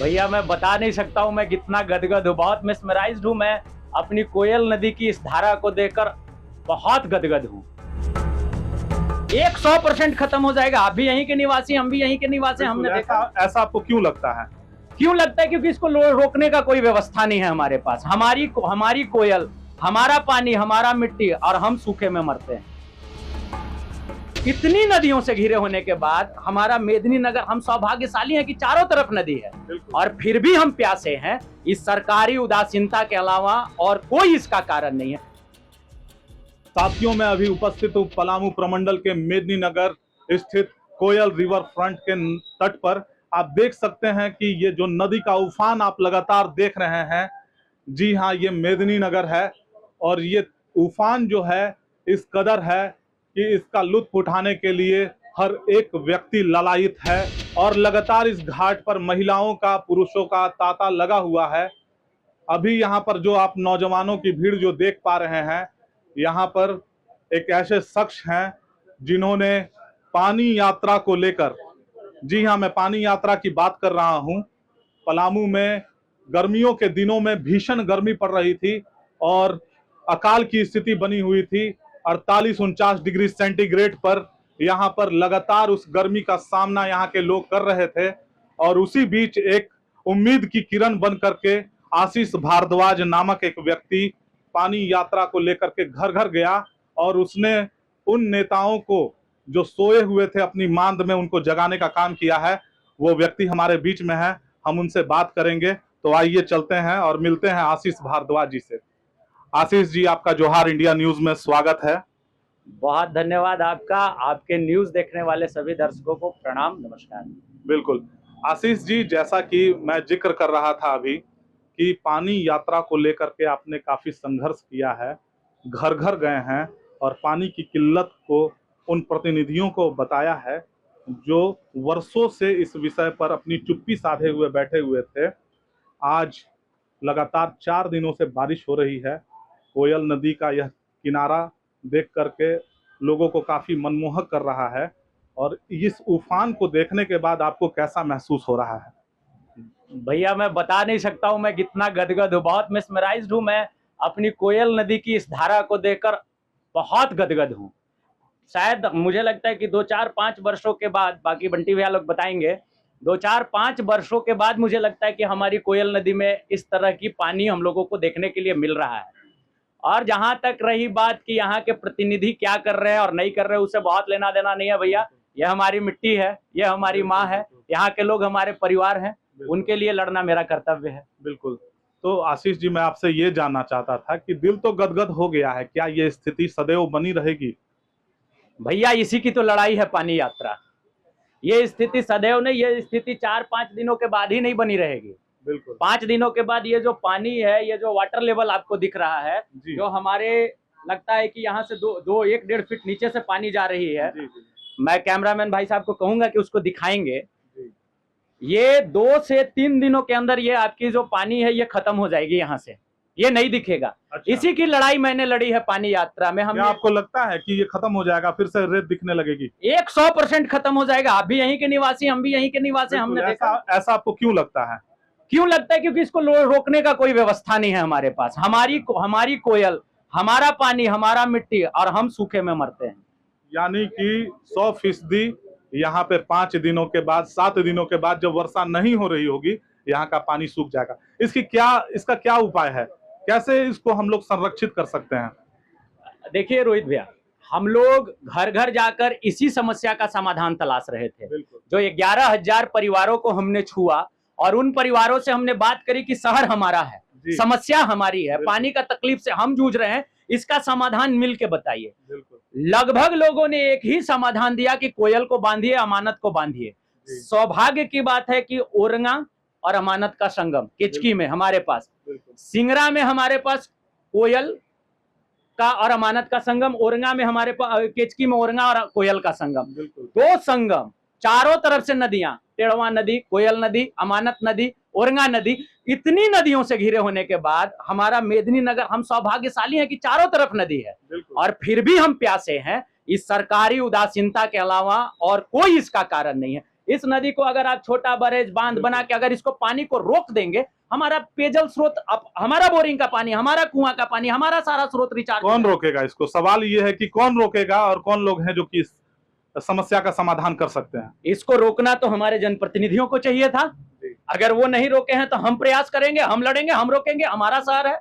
भैया मैं बता नहीं सकता हूँ मैं कितना गदगद हूँ, बहुत मिसमराइज्ड हूँ। मैं अपनी कोयल नदी की इस धारा को देखकर बहुत गदगद हूँ। 100% खत्म हो जाएगा। आप भी यहीं के निवासी, हम भी यहीं के निवासी, हमने देखा। ऐसा आपको क्यों लगता है? क्यों लगता है? क्योंकि इसको रोकने का कोई व्यवस्था नहीं है हमारे पास। हमारी कोयल, हमारा पानी, हमारा मिट्टी, और हम सूखे में मरते हैं। इतनी नदियों से घिरे होने के बाद हमारा मेदिनीनगर, हम सौभाग्यशाली हैं कि चारों तरफ नदी है, और फिर भी हम प्यासे हैं। इस सरकारी उदासीनता के अलावा और कोई इसका कारण नहीं है। साथियों, मैं अभी उपस्थित हूँ पलामू प्रमंडल के मेदिनीनगर स्थित कोयल रिवर फ्रंट के तट पर। आप देख सकते हैं कि ये जो नदी का उफान आप लगातार देख रहे हैं, जी हाँ, ये मेदिनीनगर है। और ये उफान जो है इस कदर है कि इसका लुत्फ उठाने के लिए हर एक व्यक्ति ललायित है। और लगातार इस घाट पर महिलाओं का, पुरुषों का तांता लगा हुआ है। अभी यहाँ पर जो आप नौजवानों की भीड़ जो देख पा रहे हैं, यहाँ पर एक ऐसे शख्स हैं जिन्होंने पानी यात्रा को लेकर, जी हाँ, मैं पानी यात्रा की बात कर रहा हूँ। पलामू में गर्मियों के दिनों में भीषण गर्मी पड़ रही थी और अकाल की स्थिति बनी हुई थी। 48-49 डिग्री सेंटीग्रेड पर यहाँ पर लगातार उस गर्मी का सामना यहाँ के लोग कर रहे थे। और उसी बीच एक उम्मीद की किरण बन करके आशीष भारद्वाज नामक एक व्यक्ति पानी यात्रा को लेकर के घर घर गया, और उसने उन नेताओं को जो सोए हुए थे अपनी मांद में, उनको जगाने का काम किया है। वो व्यक्ति हमारे बीच में है, हम उनसे बात करेंगे। तो आइए चलते हैं और मिलते हैं आशीष भारद्वाज जी से। आशीष जी, आपका जोहार इंडिया न्यूज में स्वागत है। बहुत धन्यवाद आपका। आपके न्यूज देखने वाले सभी दर्शकों को प्रणाम, नमस्कार। बिल्कुल आशीष जी, जैसा कि मैं जिक्र कर रहा था अभी कि पानी यात्रा को लेकर के आपने काफी संघर्ष किया है, घर घर गए हैं और पानी की किल्लत को उन प्रतिनिधियों को बताया है जो वर्षों से इस विषय पर अपनी चुप्पी साधे हुए बैठे हुए थे। आज लगातार 4 दिनों से बारिश हो रही है। कोयल नदी का यह किनारा देख करके लोगों को काफी मनमोहक कर रहा है। और इस उफान को देखने के बाद आपको कैसा महसूस हो रहा है? भैया मैं बता नहीं सकता हूँ मैं कितना गदगद हूँ, बहुत मिसमराइज्ड हूँ। मैं अपनी कोयल नदी की इस धारा को देखकर बहुत गदगद हूँ। शायद मुझे लगता है कि 2-4-5 वर्षों के बाद, बाकी बंटी भैया लोग बताएंगे, 2-4-5 वर्षों के बाद मुझे लगता है कि हमारी कोयल नदी में इस तरह की पानी हम लोगों को देखने के लिए मिल रहा है। और जहां तक रही बात कि यहाँ के प्रतिनिधि क्या कर रहे हैं और नहीं कर रहे हैं, उससे बहुत लेना देना नहीं है भैया। यह हमारी मिट्टी है, यह हमारी माँ है, यहाँ के लोग हमारे परिवार हैं, उनके लिए लड़ना मेरा कर्तव्य है। बिल्कुल। तो आशीष जी, मैं आपसे ये जानना चाहता था कि दिल तो गदगद हो गया है, क्या ये स्थिति सदैव बनी रहेगी? भैया इसी की तो लड़ाई है पानी यात्रा। ये स्थिति सदैव नहीं, ये स्थिति 4-5 दिनों के बाद ही नहीं बनी रहेगी। बिल्कुल। 5 दिनों के बाद ये जो पानी है, ये जो वाटर लेवल आपको दिख रहा है, जो हमारे लगता है कि यहाँ से 1-1.5 फीट नीचे से पानी जा रही है। मैं कैमरामैन भाई साहब को कहूंगा कि उसको दिखाएंगे। ये 2 से 3 दिनों के अंदर ये आपकी जो पानी है ये खत्म हो जाएगी, यहाँ से ये नहीं दिखेगा। अच्छा। इसी की लड़ाई मैंने लड़ी है पानी यात्रा में। हम आपको लगता है कि ये खत्म हो जाएगा, फिर से रेत दिखने लगेगी? 100% खत्म हो जाएगा। आप भी यहीं के निवासी, हम भी यहीं के निवासी, हमने देखा। ऐसा आपको क्यों लगता है? क्यों लगता है? क्योंकि इसको रोकने का कोई व्यवस्था नहीं है हमारे पास। हमारी कोयल, हमारा पानी, हमारा मिट्टी, और हम सूखे में मरते हैं। यानी कि 100% यहाँ पे 5 दिनों के बाद, 7 दिनों के बाद जब वर्षा नहीं हो रही होगी, यहाँ का पानी सूख जाएगा। इसका क्या उपाय है? कैसे इसको हम लोग संरक्षित कर सकते हैं? देखिए रोहित भैया, हम लोग घर घर जाकर इसी समस्या का समाधान तलाश रहे थे। जो 11,000 परिवारों को हमने छुआ और उन परिवारों से हमने बात करी कि शहर हमारा है, समस्या हमारी है, पानी का तकलीफ से हम जूझ रहे हैं, इसका समाधान मिल के बताइए। लगभग लोगों ने एक ही समाधान दिया कि कोयल को बांधिए, अमानत को बांधिए। सौभाग्य की बात है कि ओरंगा और अमानत का संगम केचकी में हमारे पास, सिंगरा में हमारे पास कोयल का और अमानत का संगम, ओरंगा में हमारे पास, केचकी में ओरंगा और कोयल का संगम, 2 संगम, चारों तरफ से नदियां, टेढ़वा नदी, कोयल नदी, अमानत नदी, ओरंगा नदी, इतनी नदियों से घिरे होने के बाद हमारा मेदिनीनगर, हम सौभाग्यशाली हैं कि चारों तरफ नदी है, और फिर भी हम प्यासे हैं। इस सरकारी उदासीनता के अलावा और कोई इसका कारण नहीं है। इस नदी को अगर आप छोटा बैरेज बांध बना के अगर इसको पानी को रोक देंगे, हमारा पेयजल स्रोत, हमारा बोरिंग का पानी, हमारा कुआं का पानी, हमारा सारा स्रोत रिचार्ज। कौन रोकेगा इसको? सवाल ये है कि कौन रोकेगा और कौन लोग हैं जो कि इस समस्या का समाधान कर सकते हैं? इसको रोकना तो हमारे जनप्रतिनिधियों को चाहिए था। अगर वो नहीं रोके हैं तो हम प्रयास करेंगे, हम लड़ेंगे, हम रोकेंगे। हमारा शहर है,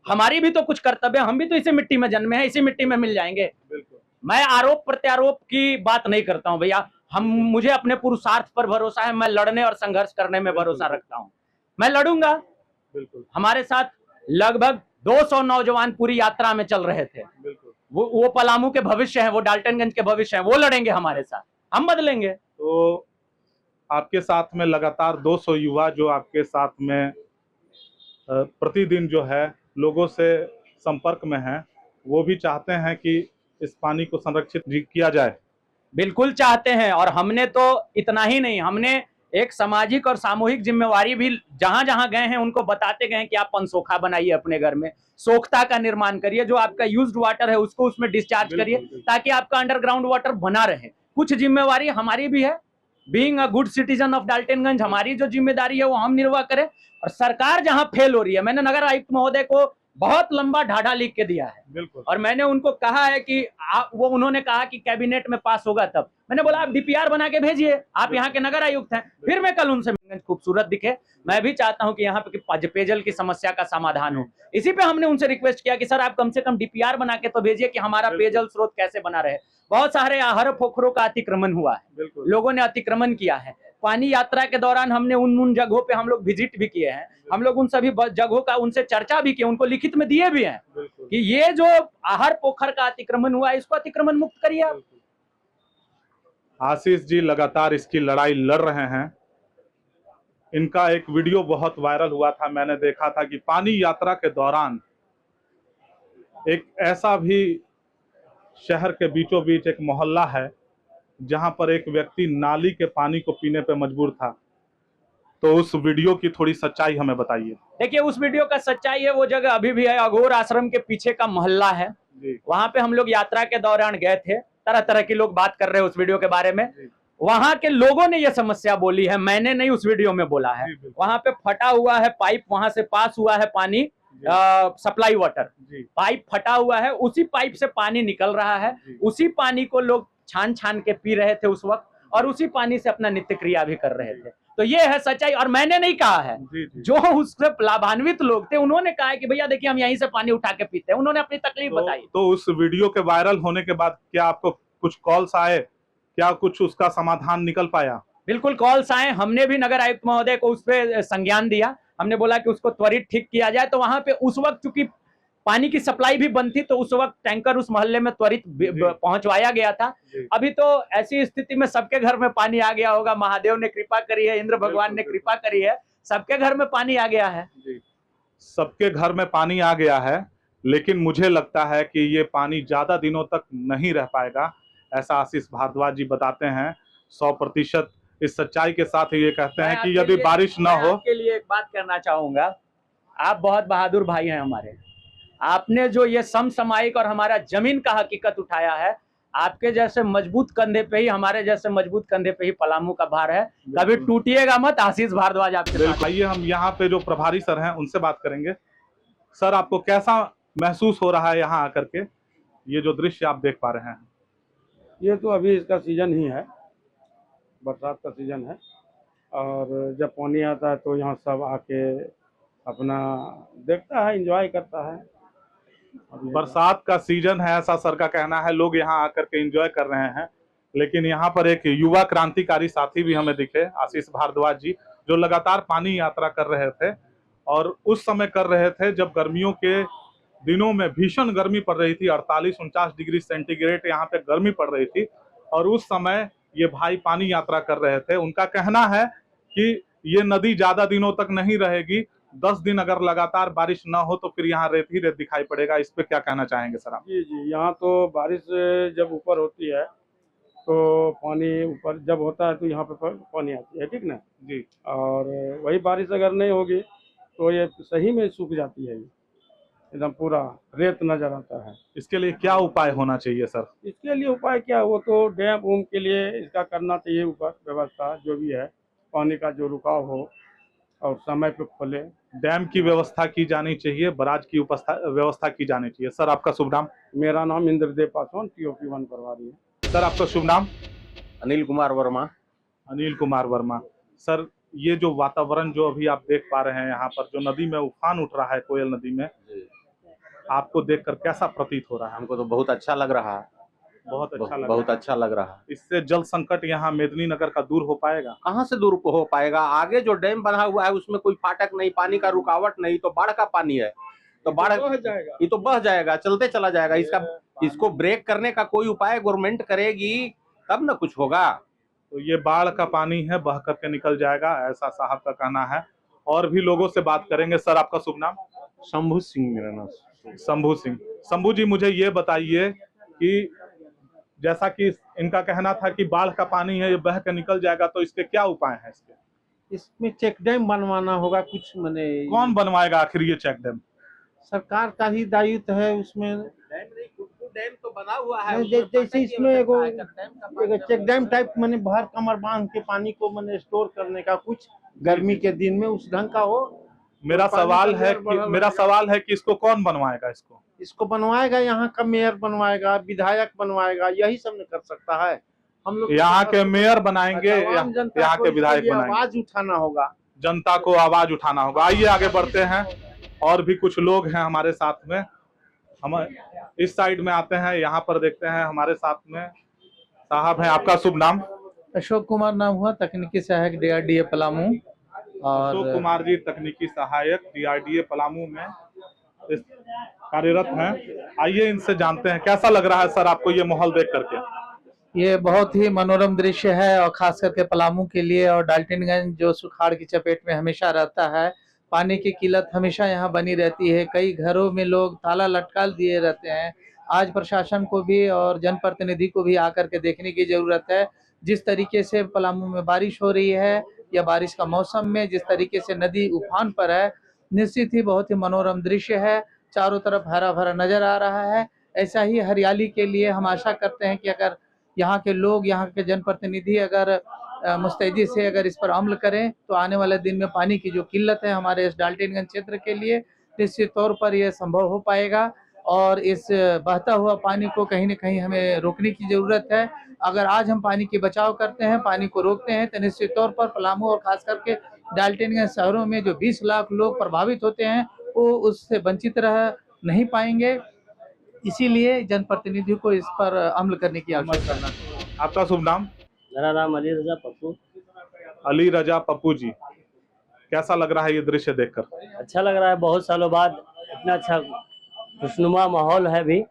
हमारी भी तो कुछ कर्तव्य, हम भी तो इसी मिट्टी में जन्मे हैं, इसी मिट्टी में मिल जाएंगे। मैं आरोप प्रत्यारोप की बात नहीं करता हूं भैया, मुझे अपने पुरुषार्थ पर भरोसा है, मैं लड़ने और संघर्ष करने में भरोसा रखता हूं, मैं लड़ूंगा। बिल्कुल। हमारे साथ लगभग 200 नौजवान पूरी यात्रा में चल रहे थे। वो पलामू के भविष्य हैं, वो डाल्टनगंज के भविष्य हैं, वो लड़ेंगे हमारे साथ, हम बदलेंगे। तो आपके साथ में लगातार 200 युवा जो आपके साथ में प्रतिदिन जो है लोगों से संपर्क में हैं, वो भी चाहते हैं कि इस पानी को संरक्षित किया जाए। बिल्कुल चाहते हैं, और हमने तो इतना ही नहीं, हमने एक सामाजिक और सामूहिक जिम्मेवारी भी जहां जहां गए हैं उनको बताते गए कि आप पनसोखा बनाइए अपने घर में, सोखता का निर्माण करिए, जो आपका यूज्ड वाटर है उसको उसमें डिस्चार्ज करिए ताकि आपका अंडरग्राउंड वाटर बना रहे। कुछ जिम्मेवारी हमारी भी है, being a good citizen of Daltonganj, हमारी जो जिम्मेदारी है वो हम निर्वाह करें। और सरकार जहां फेल हो रही है, मैंने नगर आयुक्त महोदय को बहुत लंबा ढाढ़ा लिख के दिया है। बिल्कुल। और मैंने उनको कहा है कि उन्होंने कहा कि कैबिनेट में पास होगा तब, मैंने बोला आप डीपीआर बना के भेजिए, आप यहाँ के नगर आयुक्त हैं, फिर मैं कल उनसे खूबसूरत दिखे। मैं भी चाहता हूं कि यहाँ पे पेयजल की समस्या का समाधान हो। इसी पे हमने उनसे रिक्वेस्ट किया कि सर आप कम से कम डीपीआर बना के तो भेजिए कि हमारा पेयजल स्रोत कैसे बना रहे। बहुत सारे आहर पोखरों का अतिक्रमण हुआ है, लोगों ने अतिक्रमण किया है। पानी यात्रा के दौरान हमने उन जगहों पे हम लोग विजिट भी किए हैं, हम लोग उन सभी जगहों का उनसे चर्चा भी की, उनको लिखित में दिए भी हैं कि ये जो आहर पोखर का अतिक्रमण हुआ है इसको अतिक्रमण मुक्त करिए आप। आशीष जी लगातार इसकी लड़ाई लड़ रहे हैं। इनका एक वीडियो बहुत वायरल हुआ था, मैंने देखा था कि पानी यात्रा के दौरान एक ऐसा भी शहर के बीचों बीच एक मोहल्ला है जहां पर एक व्यक्ति नाली के पानी को पीने पे मजबूर था। तो उस वीडियो की थोड़ी सच्चाई हमें बताइए। देखिए उस वीडियो का सच्चाई है, वो जगह अभी भी है, अघोर आश्रम के पीछे का मोहल्ला है, वहां पे हम लोग यात्रा के दौरान गए थे। तरह तरह के लोग बात कर रहे हैं उस वीडियो के बारे में। वहां के लोगों ने यह समस्या बोली है, मैंने नहीं उस वीडियो में बोला है। वहां पे फटा हुआ है पाइप, वहां से पास हुआ है पानी, सप्लाई वाटर, पाइप फटा हुआ है, उसी पाइप से पानी निकल रहा है, उसी पानी को लोग छान छान के पी रहे थे उस वक्त, और उसी पानी से अपना नित्य क्रिया भी कर रहे थे। तो ये है सच्चाई, और मैंने नहीं कहा है, जो उससे लाभान्वित लोग थे उन्होंने कहा है कि भैया देखिए हम यहीं से पानी उठा के पीते हैं, उन्होंने अपनी तकलीफ बताई। तो उस वीडियो के वायरल होने के बाद क्या आपको कुछ कॉल्स आए, क्या कुछ उसका समाधान निकल पाया? बिल्कुल कॉल्स आए, हमने भी नगर आयुक्त महोदय को उस पर संज्ञान दिया, हमने बोला कि उसको त्वरित ठीक किया जाए। तो वहां पे उस वक्त चूंकि पानी की सप्लाई भी बंद थी तो उस वक्त टैंकर उस मोहल्ले में त्वरित पहुंचवाया गया था। अभी तो ऐसी स्थिति में सबके घर में पानी आ गया होगा, महादेव ने कृपा करी है, इंद्र भगवान ने कृपा करी है, सबके घर में पानी आ गया है। सबके घर में पानी आ गया है, लेकिन मुझे लगता है कि ये पानी ज्यादा दिनों तक नहीं रह पाएगा, ऐसा आशीष भारद्वाज जी बताते हैं। 100% इस सच्चाई के साथ ये कहते हैं कि यदि बारिश ना हो। आपके लिए एक बात करना चाहूंगा, आप बहुत बहादुर भाई हैं हमारे, आपने जो ये समसामयिक और हमारा जमीन का हकीकत उठाया है, आपके जैसे मजबूत कंधे पे ही, हमारे जैसे मजबूत कंधे पे ही पलामू का भार है, कभी टूटिएगा मत। आशीष भारद्वाज आपके साथ। आइए हम यहाँ पे जो प्रभारी सर हैं उनसे बात करेंगे। सर आपको कैसा महसूस हो रहा है यहाँ आकर के, ये जो दृश्य आप देख पा रहे हैं? ये तो अभी इसका सीजन ही है, बरसात का सीजन है, और जब पानी आता है तो यहाँ सब आके अपना देखता है, एंजॉय करता है। बरसात का सीजन है ऐसा सर का कहना है, लोग यहाँ आकर के एंजॉय कर रहे हैं। लेकिन यहाँ पर एक युवा क्रांतिकारी साथी भी हमें दिखे, आशीष भारद्वाज जी, जो लगातार पानी यात्रा कर रहे थे, और उस समय कर रहे थे जब गर्मियों के दिनों में भीषण गर्मी पड़ रही थी, 48-49 डिग्री सेंटीग्रेड यहाँ पे गर्मी पड़ रही थी, और उस समय ये भाई पानी यात्रा कर रहे थे। उनका कहना है कि ये नदी ज्यादा दिनों तक नहीं रहेगी, 10 दिन अगर लगातार बारिश ना हो तो फिर यहाँ रेत ही रेत दिखाई पड़ेगा। इस पे क्या कहना चाहेंगे सर आप? जी जी, यहाँ तो बारिश जब ऊपर होती है तो पानी ऊपर जब होता है तो यहाँ पे पानी आती है, ठीक ना जी। और वही बारिश अगर नहीं होगी तो ये सही में सूख जाती है। एकदम पूरा रेत नजर आता है। इसके लिए क्या उपाय होना चाहिए सर? इसके लिए उपाय क्या है, वो तो डैम उम के लिए इसका करना चाहिए ऊपर व्यवस्था जो भी है, पानी का जो रुकाव हो और समय पे खोले। डैम की व्यवस्था की जानी चाहिए, बराज की व्यवस्था की जानी चाहिए। सर आपका शुभ नाम? मेरा नाम इंद्रदेव पासवान, TOP 1 प्रभारी है। सर आपका शुभ नाम? अनिल कुमार वर्मा। अनिल कुमार वर्मा। सर ये जो वातावरण जो अभी आप देख पा रहे हैं यहाँ पर, जो नदी में उफान उठ रहा है कोयल नदी में, आपको देखकर कैसा प्रतीत हो रहा है? हमको तो बहुत अच्छा लग रहा है। बहुत अच्छा लग बहुत रहा है। अच्छा लग रहा है। इससे जल संकट यहाँ मेदिनीनगर का दूर हो पाएगा? कहाँ से दूर हो पाएगा? आगे जो डैम बना हुआ है उसमें कोई फाटक नहीं, पानी का रुकावट नहीं, तो बाढ़ का पानी है, तो बाढ़ जाएगा, ये तो बह जाएगा, चलते चला जाएगा। इसको ब्रेक करने का कोई उपाय गवर्नमेंट करेगी तब ना कुछ होगा। तो ये बाढ़ का पानी है, बह करके निकल जाएगा, ऐसा साहब का कहना है। और भी लोगों से बात करेंगे। सर आपका शुभ नाम? शंभू सिंह मेरा नाम। शंभू सिंह। शंभू जी मुझे ये बताइए कि जैसा कि इनका कहना था कि बाढ़ का पानी है, ये बह के निकल जाएगा, तो इसके क्या उपाय हैं? इसमें चेक डैम बनवाना होगा कुछ, माने कौन बनवाएगा आखिर ये चेक डैम? सरकार का ही दायित्व है उसमें। डैम तो बना हुआ है, जैसे इसमें एगो चेक डैम टाइप माने बाहर कमर बांध के पानी को माने स्टोर करने का, कुछ गर्मी के दिन में उस ढंग का हो। मेरा सवाल है कि इसको कौन बनवाएगा? इसको बनवाएगा यहाँ का मेयर बनवाएगा, विधायक बनवाएगा, यही सब न कर सकता है। हम लोग यहाँ के मेयर बनाएंगे, यहाँ के विधायक बनाएंगे। आवाज उठाना होगा, जनता को आवाज उठाना होगा। आइए आगे बढ़ते हैं। और भी कुछ लोग हैं हमारे साथ में। हम इस साइड में आते हैं, यहाँ पर देखते हैं हमारे साथ में साहब हैं। आपका शुभ नाम? अशोक कुमार नाम हुआ, तकनीकी सहायक DRDA पलामू। और अशोक कुमार जी तकनीकी सहायक DRDA पलामू में कार्यरत हैं। आइए इनसे जानते हैं कैसा लग रहा है सर आपको ये माहौल देख करके? ये बहुत ही मनोरम दृश्य है, और खास करके पलामू के लिए। और डाल्टनगंज जो सुखाड़ की चपेट में हमेशा रहता है, पानी की किल्लत हमेशा यहाँ बनी रहती है। कई घरों में लोग ताला लटका दिए रहते हैं। आज प्रशासन को भी और जनप्रतिनिधि को भी आकर के देखने की जरूरत है, जिस तरीके से पलामू में बारिश हो रही है या बारिश का मौसम में जिस तरीके से नदी उफान पर है, निश्चित ही बहुत ही मनोरम दृश्य है। चारों तरफ हरा भरा नजर आ रहा है। ऐसा ही हरियाली के लिए हम आशा करते हैं कि अगर यहाँ के लोग, यहाँ के जनप्रतिनिधि अगर मुस्तैदी से अगर इस पर अमल करें, तो आने वाले दिन में पानी की जो किल्लत है हमारे इस डाल्टनगंज क्षेत्र के लिए, निश्चित तौर पर यह संभव हो पाएगा। और इस बहता हुआ पानी को कहीं न कहीं हमें रोकने की जरूरत है। अगर आज हम पानी की बचाव करते हैं, पानी को रोकते हैं, तो निश्चित तौर पर पलामू और खास करके डाल्टनगंज शहरों में जो 20 लाख लोग प्रभावित होते हैं, वो उससे वंचित रह नहीं पाएंगे। इसीलिए जनप्रतिनिधियों को इस पर अमल करने की आवश्यकता है। आपका शुभ नाम? मेरा नाम अली रजा पप्पू। अली रजा पप्पू जी, कैसा लग रहा है ये दृश्य देखकर? अच्छा लग रहा है, बहुत सालों बाद इतना अच्छा खुशनुमा माहौल है भी।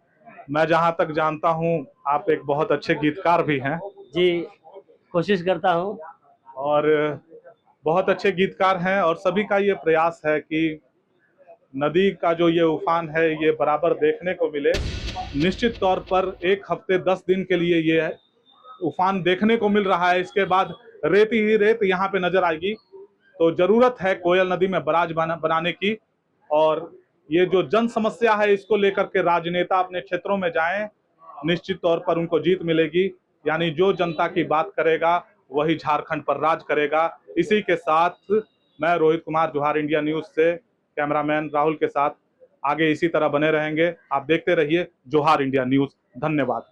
मैं जहाँ तक जानता हूँ आप एक बहुत अच्छे गीतकार भी हैं। जी, कोशिश करता हूँ। और बहुत अच्छे गीतकार हैं, और सभी का ये प्रयास है कि नदी का जो ये उफान है ये बराबर देखने को मिले। निश्चित तौर पर 1 हफ्ते 10 दिन के लिए ये उफान देखने को मिल रहा है, इसके बाद रेत ही रेत यहाँ पे नजर आएगी। तो जरूरत है कोयल नदी में बराज बनाने की, और ये जो जन समस्या है इसको लेकर के राजनेता अपने क्षेत्रों में जाएं, निश्चित तौर पर उनको जीत मिलेगी। यानी जो जनता की बात करेगा वही झारखंड पर राज करेगा। इसी के साथ मैं रोहित कुमार, जोहार इंडिया न्यूज से कैमरामैन राहुल के साथ आगे इसी तरह बने रहेंगे। आप देखते रहिए जोहार इंडिया न्यूज। धन्यवाद।